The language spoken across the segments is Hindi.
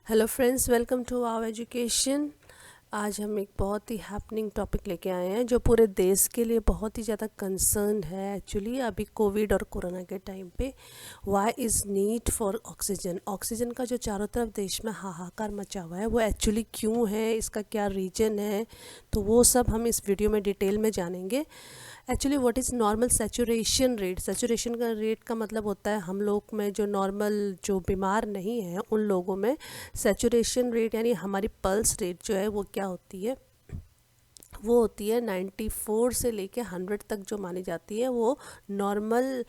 Hello friends, welcome to our education. आज हम एक बहुत ही हैपनिंग टॉपिक लेके आए हैं जो पूरे देश के लिए बहुत ही ज़्यादा कंसर्न है। एक्चुअली अभी कोविड और कोरोना के टाइम पे why is need for oxygen. Oxygen का जो चारों तरफ देश में हाहाकार मचा हुआ है वो एक्चुअली क्यों है, इसका क्या रीजन है, तो वो सब हम इस वीडियो में डिटेल में जानेंगे। Actually what is normal saturation rate. Saturation का रेट का मतलब होता है हम लोग में जो नॉर्मल जो बीमार नहीं है उन लोगों में सैचुरेशन रेट यानी हमारी पल्स रेट जो है वो क्या होती है, वो होती है 94 से लेके 100 तक जो मानी जाती है वो नॉर्मल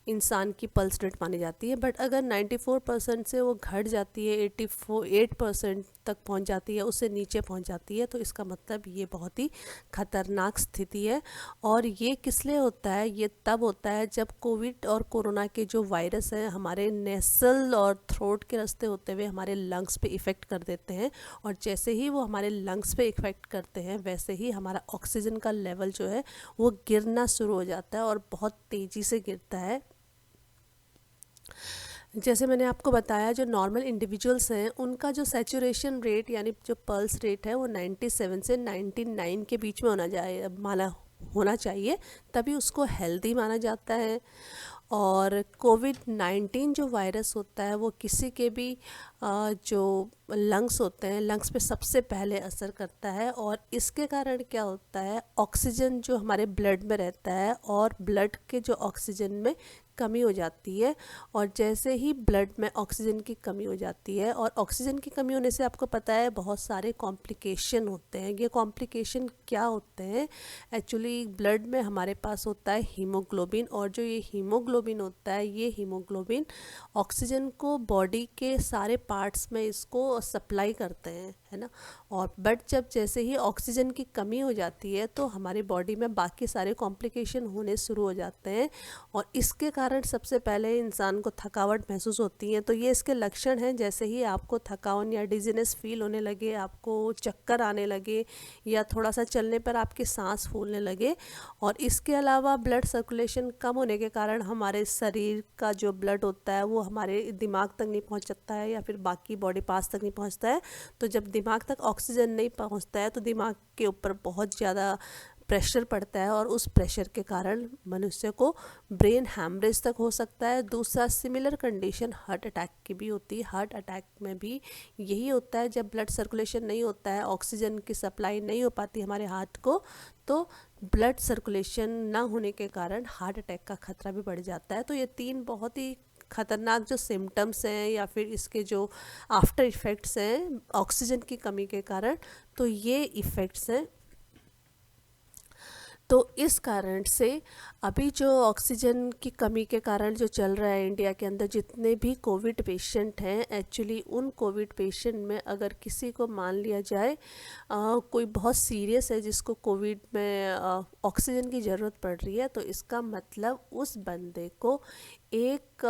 इंसान की पल्स रेट मानी जाती है। बट अगर 94% से वो घट जाती है 8% तक पहुंच जाती है, उससे नीचे पहुंच जाती है, तो इसका मतलब ये बहुत ही ख़तरनाक स्थिति है। और ये किस लिए होता है? ये तब होता है जब कोविड और कोरोना के जो वायरस हैं हमारे नेसल और थ्रोट के रास्ते होते हुए हमारे लंग्स पे इफ़ेक्ट कर देते हैं। और जैसे ही वो हमारे लंग्स पे इफ़ेक्ट करते हैं वैसे ही हमारा ऑक्सीजन का लेवल जो है वो गिरना शुरू हो जाता है और बहुत तेज़ी से गिरता है। जैसे मैंने आपको बताया, जो नॉर्मल इंडिविजुअल्स हैं उनका जो सैचुरेशन रेट यानी जो पल्स रेट है वो 97 से 99 के बीच में होना चाहिए, तभी उसको हेल्दी माना जाता है। और कोविड-19 जो वायरस होता है वो किसी के भी जो लंग्स होते हैं, लंग्स पे सबसे पहले असर करता है। और इसके कारण क्या होता है, ऑक्सीजन जो हमारे ब्लड में रहता है और ब्लड के जो ऑक्सीजन में कमी हो जाती है। और जैसे ही ब्लड में ऑक्सीजन की कमी हो जाती है, और ऑक्सीजन की कमी होने से आपको पता है बहुत सारे कॉम्प्लिकेशन होते हैं। ये कॉम्प्लिकेशन क्या होते हैं? एक्चुअली ब्लड में हमारे पास होता है हीमोग्लोबिन, और जो ये हीमोग्लोबिन होता है, ये हीमोग्लोबिन ऑक्सीजन को बॉडी के सारे पार्ट्स में इसको सप्लाई करते हैं, है ना। और बट जब जैसे ही ऑक्सीजन की कमी हो जाती है तो हमारी बॉडी में बाकी सारे कॉम्प्लिकेशन होने शुरू हो जाते हैं। और इसके कारण सबसे पहले इंसान को थकावट महसूस होती है। तो ये इसके लक्षण हैं, जैसे ही आपको थकान या डिजीनेस फील होने लगे, आपको चक्कर आने लगे, या थोड़ा सा चलने पर आपकी सांस फूलने लगे। और इसके अलावा ब्लड सर्कुलेशन कम होने के कारण हमारे शरीर का जो ब्लड होता है वो हमारे दिमाग तक नहीं पहुंच सकता है, या फिर बाकी बॉडी पार्ट्स तक नहीं पहुंचता है। तो जब दिमाग तक ऑक्सीजन नहीं पहुंचता है तो दिमाग के ऊपर बहुत ज़्यादा प्रेशर पड़ता है, और उस प्रेशर के कारण मनुष्य को ब्रेन हैमरेज तक हो सकता है। दूसरा सिमिलर कंडीशन हार्ट अटैक की भी होती है। हार्ट अटैक में भी यही होता है, जब ब्लड सर्कुलेशन नहीं होता है, ऑक्सीजन की सप्लाई नहीं हो पाती हमारे हार्ट को, तो ब्लड सर्कुलेशन ना होने के कारण हार्ट अटैक का खतरा भी बढ़ जाता है। तो ये तीन बहुत ही खतरनाक जो सिम्टम्स हैं या फिर इसके जो आफ्टर इफ़ेक्ट्स हैं ऑक्सीजन की कमी के कारण, तो ये इफ़ेक्ट्स हैं। तो इस कारण से अभी जो ऑक्सीजन की कमी के कारण जो चल रहा है इंडिया के अंदर, जितने भी कोविड पेशेंट हैं, एक्चुअली उन कोविड पेशेंट में अगर किसी को मान लिया जाए कोई बहुत सीरियस है जिसको कोविड में ऑक्सीजन की ज़रूरत पड़ रही है, तो इसका मतलब उस बंदे को एक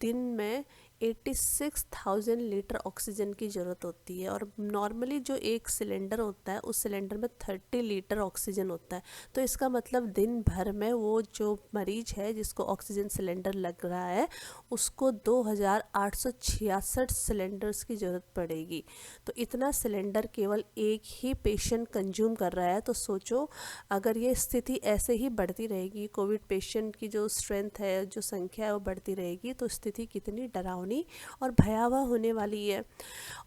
दिन में 86,000 लीटर ऑक्सीजन की ज़रूरत होती है। और नॉर्मली जो एक सिलेंडर होता है उस सिलेंडर में 30 लीटर ऑक्सीजन होता है। तो इसका मतलब दिन भर में वो जो मरीज है जिसको ऑक्सीजन सिलेंडर लग रहा है उसको 2,866 सिलेंडर्स की ज़रूरत पड़ेगी। तो इतना सिलेंडर केवल एक ही पेशेंट कंज्यूम कर रहा है। तो सोचो, अगर ये स्थिति ऐसे ही बढ़ती रहेगी, कोविड पेशेंट की जो स्ट्रेंथ है, जो संख्या है वो बढ़ती रहेगी, तो स्थिति कितनी डरावनी और भयावह होने वाली है।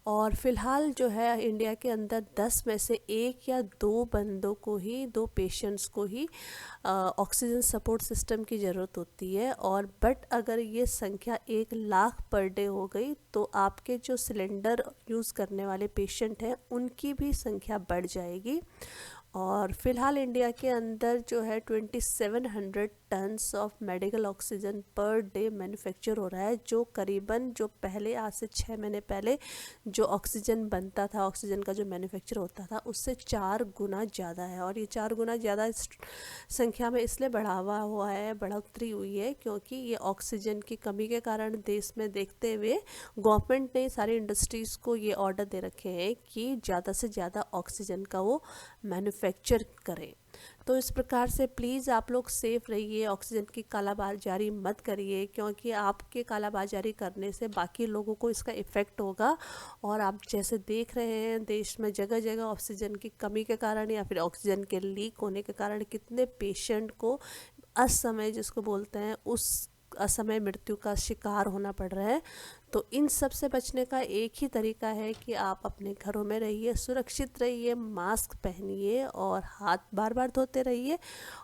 और फिलहाल जो है इंडिया के अंदर 10 में से 1 या 2 बंदों को ही, 2 पेशेंट्स को ही ऑक्सीजन सपोर्ट सिस्टम की ज़रूरत होती है। और बट अगर ये संख्या 1 लाख पर डे हो गई तो आपके जो सिलेंडर यूज़ करने वाले पेशेंट हैं उनकी भी संख्या बढ़ जाएगी। और फ़िलहाल इंडिया के अंदर जो है 2700 tons of medical oxygen per day manufacture हो रहा है, जो करीबन जो पहले आज से 6 महीने पहले जो ऑक्सीजन बनता था, ऑक्सीजन का जो मैन्युफैक्चर होता था उससे 4 गुना ज़्यादा है। और ये 4 गुना ज़्यादा संख्या में इसलिए बढ़ोतरी हुई है क्योंकि ये ऑक्सीजन की कमी के कारण देश में देखते हुए गवर्नमेंट ने सारी इंडस्ट्रीज़ को ये ऑर्डर दे रखे हैं कि ज़्यादा से ज़्यादा ऑक्सीजन का वो मैन्युफैक्चर करें। तो इस प्रकार से प्लीज़ आप लोग सेफ़ रहिए, ऑक्सीजन की कालाबाजारी मत करिए, क्योंकि आपके कालाबाजारी करने से बाकी लोगों को इसका इफ़ेक्ट होगा। और आप जैसे देख रहे हैं देश में जगह जगह ऑक्सीजन की कमी के कारण या फिर ऑक्सीजन के लीक होने के कारण कितने पेशेंट को असमय, जिसको बोलते हैं, उस असमय मृत्यु का शिकार होना पड़ रहा है। तो इन सब से बचने का एक ही तरीका है कि आप अपने घरों में रहिए, सुरक्षित रहिए, मास्क पहनिए और हाथ बार बार धोते रहिए।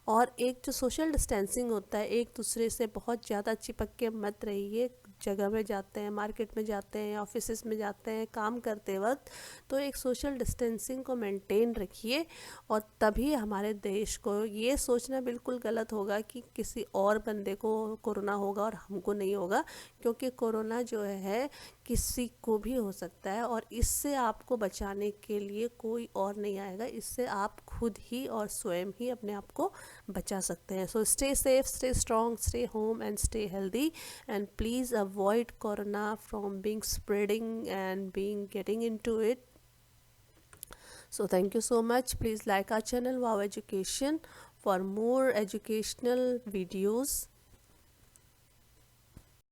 और एक जो सोशल डिस्टेंसिंग होता है, एक दूसरे से बहुत ज़्यादा चिपक के मत रहिए। जगह में जाते हैं, मार्केट में जाते हैं, ऑफिस में जाते हैं, काम करते वक्त, तो एक सोशल डिस्टेंसिंग को मेंटेन रखिए। और तभी हमारे देश को, ये सोचना बिल्कुल गलत होगा कि किसी और बंदे को कोरोना होगा और हमको नहीं होगा, क्योंकि कोरोना जो है किसी को भी हो सकता है और इससे आपको बचाने के लिए कोई और नहीं आएगा। इससे आप खुद ही और स्वयं ही अपने आप को बचा सकते हैं। So stay safe, stay strong, stay home and stay healthy, and please avoid corona from being spreading and being getting into it. So thank you so much. Please like our channel Wow Education for more educational videos.